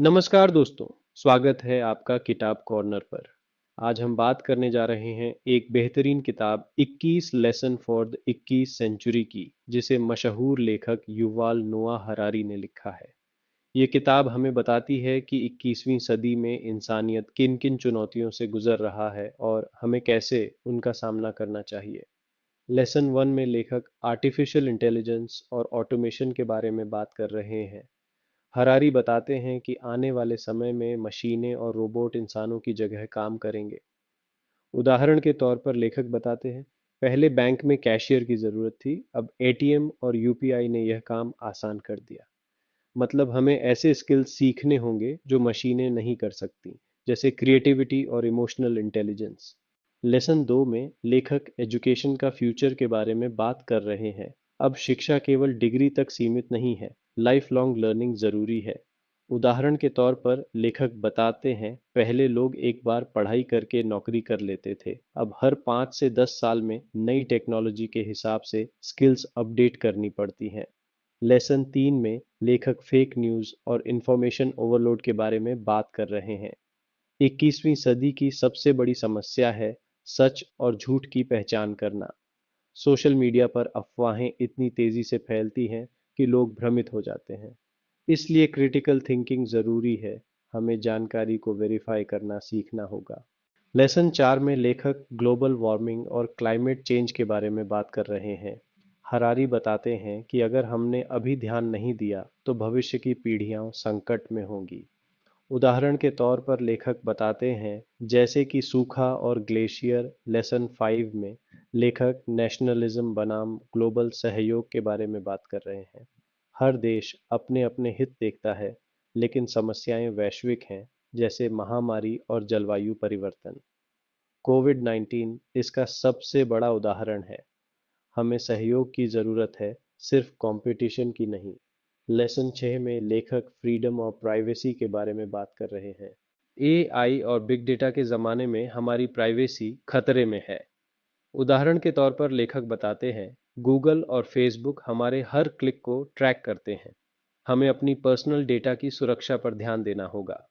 नमस्कार दोस्तों, स्वागत है आपका किताब कॉर्नर पर। आज हम बात करने जा रहे हैं एक बेहतरीन किताब 21 लेसन फॉर द 21 सेंचुरी की, जिसे मशहूर लेखक युवाल नोआ हरारी ने लिखा है। ये किताब हमें बताती है कि 21वीं सदी में इंसानियत किन किन चुनौतियों से गुजर रहा है और हमें कैसे उनका सामना करना चाहिए। लेसन वन में लेखक आर्टिफिशियल इंटेलिजेंस और ऑटोमेशन के बारे में बात कर रहे हैं। हरारी बताते हैं कि आने वाले समय में मशीनें और रोबोट इंसानों की जगह काम करेंगे। उदाहरण के तौर पर लेखक बताते हैं, पहले बैंक में कैशियर की जरूरत थी, अब एटीएम और यूपीआई ने यह काम आसान कर दिया। मतलब हमें ऐसे स्किल्स सीखने होंगे जो मशीनें नहीं कर सकती, जैसे क्रिएटिविटी और इमोशनल इंटेलिजेंस। लेसन 2 में लेखक एजुकेशन का फ्यूचर के बारे में बात कर रहे हैं। अब शिक्षा केवल डिग्री तक सीमित नहीं है, लाइफ लॉन्ग लर्निंग जरूरी है। उदाहरण के तौर पर लेखक बताते हैं, पहले लोग एक बार पढ़ाई करके नौकरी कर लेते थे, अब हर 5 से 10 साल में नई टेक्नोलॉजी के हिसाब से स्किल्स अपडेट करनी पड़ती हैं। लेसन 3 में लेखक फेक न्यूज़ और इंफॉर्मेशन ओवरलोड के बारे में बात कर रहे हैं। 21वीं सदी की सबसे बड़ी समस्या है सच और झूठ की पहचान करना। सोशल मीडिया पर अफवाहें इतनी तेजी से फैलती हैं कि लोग भ्रमित हो जाते हैं। इसलिए क्रिटिकल थिंकिंग जरूरी है, हमें जानकारी को वेरीफाई करना सीखना होगा। लेसन 4 में लेखक ग्लोबल वार्मिंग और क्लाइमेट चेंज के बारे में बात कर रहे हैं। हरारी बताते हैं कि अगर हमने अभी ध्यान नहीं दिया तो भविष्य की पीढ़ियां संकट में होंगी। उदाहरण के तौर पर लेखक बताते हैं, जैसे कि सूखा और ग्लेशियर। लेसन 5 में लेखक नेशनलिज्म बनाम ग्लोबल सहयोग के बारे में बात कर रहे हैं। हर देश अपने अपने हित देखता है, लेकिन समस्याएं वैश्विक हैं, जैसे महामारी और जलवायु परिवर्तन। कोविड 19 इसका सबसे बड़ा उदाहरण है। हमें सहयोग की जरूरत है, सिर्फ कंपटीशन की नहीं। लेसन 6 में लेखक फ्रीडम और प्राइवेसी के बारे में बात कर रहे हैं। एआई और बिग डेटा के ज़माने में हमारी प्राइवेसी खतरे में है। उदाहरण के तौर पर लेखक बताते हैं, गूगल और फेसबुक हमारे हर क्लिक को ट्रैक करते हैं। हमें अपनी पर्सनल डेटा की सुरक्षा पर ध्यान देना होगा।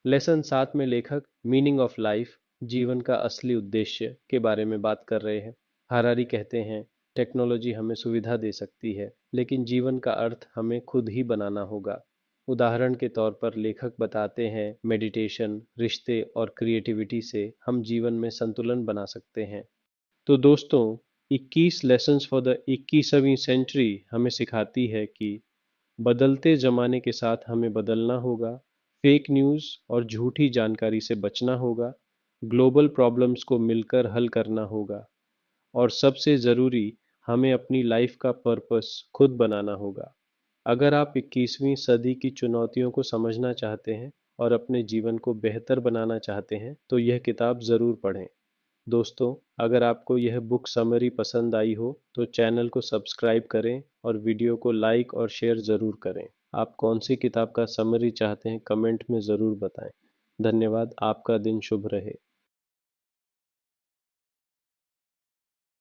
लेसन 7 में लेखक मीनिंग ऑफ लाइफ, जीवन का असली उद्देश्य के बारे में बात कर रहे हैं। हरारी कहते हैं, टेक्नोलॉजी हमें सुविधा दे सकती है, लेकिन जीवन का अर्थ हमें खुद ही बनाना होगा। उदाहरण के तौर पर लेखक बताते हैं, मेडिटेशन, रिश्ते और क्रिएटिविटी से हम जीवन में संतुलन बना सकते हैं। तो दोस्तों, 21 लेसन्स फॉर द 21वीं सेंचुरी हमें सिखाती है कि बदलते जमाने के साथ हमें बदलना होगा, फेक न्यूज़ और झूठी जानकारी से बचना होगा, ग्लोबल प्रॉब्लम्स को मिलकर हल करना होगा, और सबसे ज़रूरी, हमें अपनी लाइफ का पर्पस खुद बनाना होगा। अगर आप 21वीं सदी की चुनौतियों को समझना चाहते हैं और अपने जीवन को बेहतर बनाना चाहते हैं, तो यह किताब ज़रूर पढ़ें। दोस्तों, अगर आपको यह बुक समरी पसंद आई हो तो चैनल को सब्सक्राइब करें और वीडियो को लाइक और शेयर ज़रूर करें। आप कौन सी किताब का समरी चाहते हैं, कमेंट में ज़रूर बताएं। धन्यवाद। आपका दिन शुभ रहे।